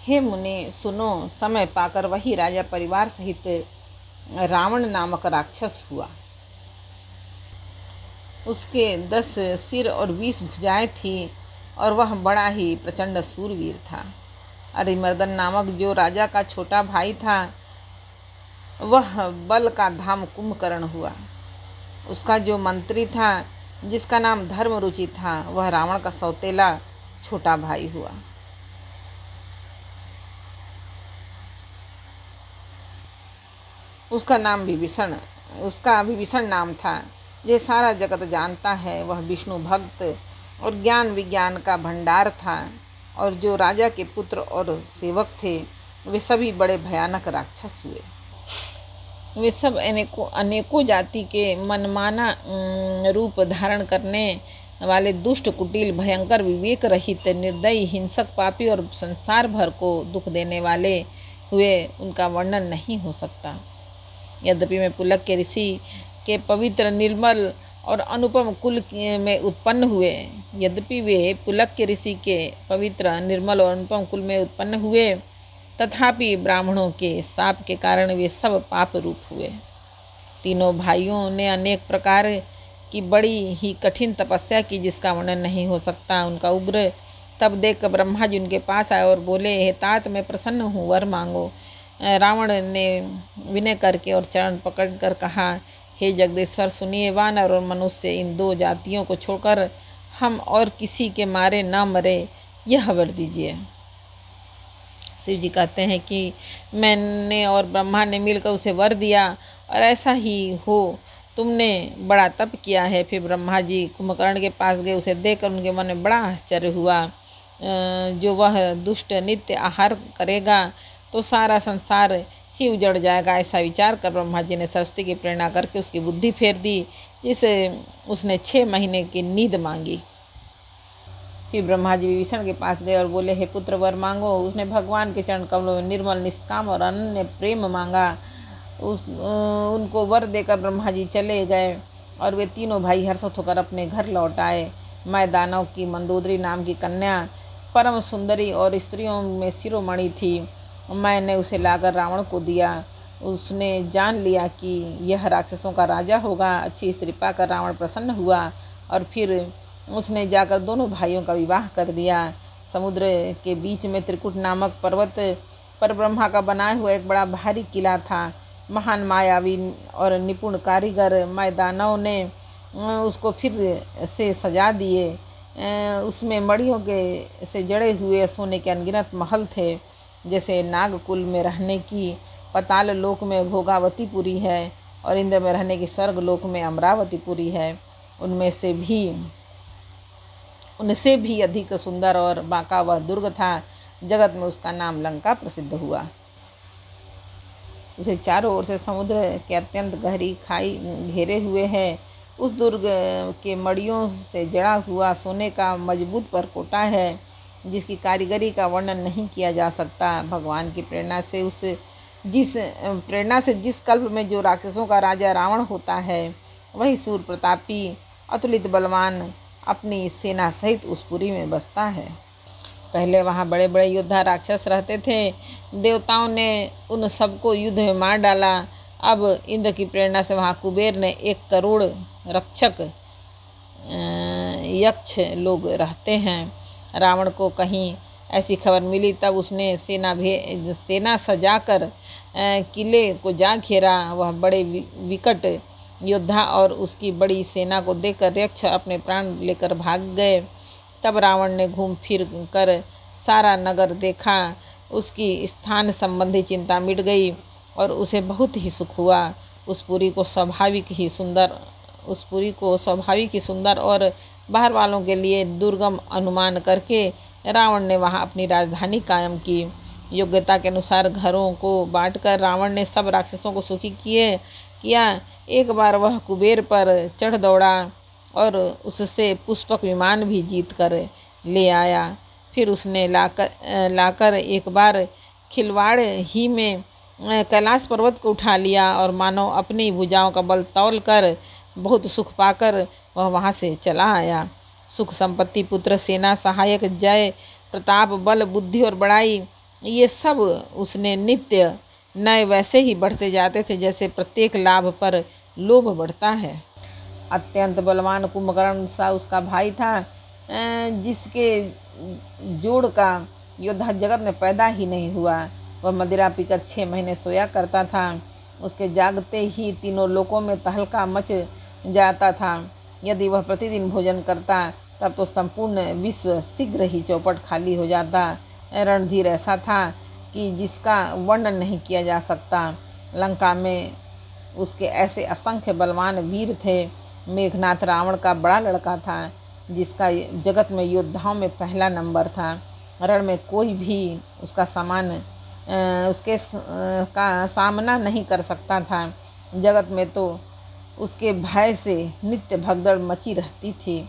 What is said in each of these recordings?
हे मुनि सुनो, समय पाकर वही राजा परिवार सहित रावण नामक राक्षस हुआ। उसके 10 सिर और 20 भुजाएं थी और वह बड़ा ही प्रचंड सूरवीर था। अरिमर्दन नामक जो राजा का छोटा भाई था वह बल का धाम कुंभकर्ण हुआ। उसका जो मंत्री था जिसका नाम धर्मरुचि था वह रावण का सौतेला छोटा भाई हुआ। उसका विभीषण नाम था। ये सारा जगत जानता है वह विष्णु भक्त और ज्ञान विज्ञान का भंडार था। और जो राजा के पुत्र और सेवक थे वे सभी बड़े भयानक राक्षस हुए। वे सब अनेकों जाति के मनमाना रूप धारण करने वाले दुष्ट, कुटिल, भयंकर, विवेक रहित, निर्दयी, हिंसक, पापी और संसार भर को दुख देने वाले हुए। उनका वर्णन नहीं हो सकता। यद्यपि मैं पुलक के ऋषि के पवित्र, निर्मल और अनुपम कुल में उत्पन्न हुए यद्यपि वे पुलक के ऋषि के पवित्र, निर्मल और अनुपम कुल में उत्पन्न हुए, तथापि ब्राह्मणों के शाप के कारण वे सब पाप रूप हुए। तीनों भाइयों ने अनेक प्रकार की बड़ी ही कठिन तपस्या की जिसका वर्णन नहीं हो सकता। उनका उग्र तप देख ब्रह्मा जी उनके पास आए और बोले, हे तात, मैं प्रसन्न हूँ, वर मांगो। रावण ने विनय करके और चरण पकड़कर कहा, हे जगदीश्वर, सुनिए, वानर और मनुष्य इन दो जातियों को छोड़कर हम और किसी के मारे न मरे, यह वर दीजिए। शिव जी कहते हैं कि मैंने और ब्रह्मा ने मिलकर उसे वर दिया और ऐसा ही हो, तुमने बड़ा तप किया है। फिर ब्रह्मा जी कुंभकर्ण के पास गए। उसे देखकर उनके मन में बड़ा आश्चर्य हुआ। जो वह दुष्ट नित्य आहार करेगा तो सारा संसार ही उजड़ जाएगा। ऐसा विचार कर ब्रह्मा जी ने सरस्वती की प्रेरणा करके उसकी बुद्धि फेर दी, जिसे उसने 6 महीने की नींद मांगी। फिर ब्रह्मा जी विभीषण के पास गए और बोले, हे पुत्र, वर मांगो। उसने भगवान के चरण कमलों में निर्मल, निष्काम और अनन्य प्रेम मांगा। उनको वर देकर ब्रह्मा जी चले गए और वे तीनों भाई हर्षित होकर अपने घर लौट आए। मैं दानव की मंदोदरी नाम की कन्या परम सुंदरी और स्त्रियों में शिरोमणि थी। मैंने उसे लाकर रावण को दिया। उसने जान लिया कि यह राक्षसों का राजा होगा। अच्छी स्त्री पाकर रावण प्रसन्न हुआ और फिर उसने जाकर दोनों भाइयों का विवाह कर दिया। समुद्र के बीच में त्रिकुट नामक पर्वत पर ब्रह्मा का बनाया हुआ एक बड़ा भारी किला था। महान मायावी और निपुण कारीगर मैदानों ने उसको फिर से सजा दिए। उसमें मड़ियों के से जड़े हुए सोने के अनगिनत महल थे। जैसे नागकुल में रहने की पताल लोक में भोगावतीपुरी है और इंद्र में रहने की स्वर्ग लोक में अमरावतीपुरी है, उनसे भी अधिक सुंदर और बांका वह दुर्ग था। जगत में उसका नाम लंका प्रसिद्ध हुआ। उसे चारों ओर से समुद्र के अत्यंत गहरी खाई घेरे हुए है। उस दुर्ग के मड़ियों से जड़ा हुआ सोने का मजबूत परकोटा है, जिसकी कारीगरी का वर्णन नहीं किया जा सकता। भगवान की प्रेरणा से जिस कल्प में जो राक्षसों का राजा रावण होता है, वही सूर प्रतापी अतुलित बलवान अपनी सेना सहित उस पुरी में बसता है। पहले वहाँ बड़े बड़े योद्धा राक्षस रहते थे। देवताओं ने उन सबको युद्ध में मार डाला। अब इंद्र की प्रेरणा से वहाँ कुबेर ने 1 करोड़ रक्षक यक्ष लोग रहते हैं। रावण को कहीं ऐसी खबर मिली, तब उसने सेना सजाकर किले को जा घेरा। वह बड़े विकट योद्धा और उसकी बड़ी सेना को देखकर यक्ष अपने प्राण लेकर भाग गए। तब रावण ने घूम फिर कर सारा नगर देखा। उसकी स्थान संबंधी चिंता मिट गई और उसे बहुत ही सुख हुआ। उस पुरी को स्वाभाविक ही सुंदर और बाहर वालों के लिए दुर्गम अनुमान करके रावण ने वहां अपनी राजधानी कायम की। योग्यता के अनुसार घरों को बांटकर रावण ने सब राक्षसों को सुखी किया। एक बार वह कुबेर पर चढ़ दौड़ा और उससे पुष्पक विमान भी जीत कर ले आया। फिर उसने लाकर एक बार खिलवाड़ ही में कैलाश पर्वत को उठा लिया और मानो अपनी भुजाओं का बल तौल कर बहुत सुख पाकर वह वहाँ से चला आया। सुख, संपत्ति, पुत्र, सेना, सहायक, जय, प्रताप, बल, बुद्धि और बड़ाई ये सब उसने नित्य नए वैसे ही बढ़ते जाते थे जैसे प्रत्येक लाभ पर लोभ बढ़ता है। अत्यंत बलवान कुंभकर्ण सा उसका भाई था, जिसके जोड़ का योद्धा जगत में पैदा ही नहीं हुआ। वह मदिरा पीकर 6 महीने सोया करता था। उसके जागते ही तीनों लोकों में तहलका मच जाता था। यदि वह प्रतिदिन भोजन करता तब तो संपूर्ण विश्व शीघ्र ही चौपट खाली हो जाता। रणधीर ऐसा था कि जिसका वर्णन नहीं किया जा सकता। लंका में उसके ऐसे असंख्य बलवान वीर थे। मेघनाथ रावण का बड़ा लड़का था, जिसका जगत में योद्धाओं में पहला नंबर था। रण में कोई भी उसका का सामना नहीं कर सकता था। जगत में तो उसके भय से नित्य भगदड़ मची रहती थी।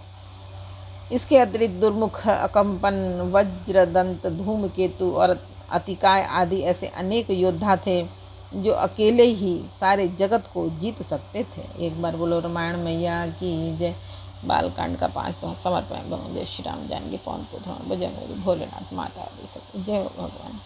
इसके अतिरिक्त दुर्मुख, अकंपन, वज्रदंत, धूमकेतु और अतिकाय आदि ऐसे अनेक योद्धा थे जो अकेले ही सारे जगत को जीत सकते थे। एक बार बोलो रामायण मैया की जय। बालकांड का 5 दोहा समर्पण। जय श्री राम। जानकी पवन पुत्र बजरंग बली भोलेनाथ माता दी सब। जय हो भगवान।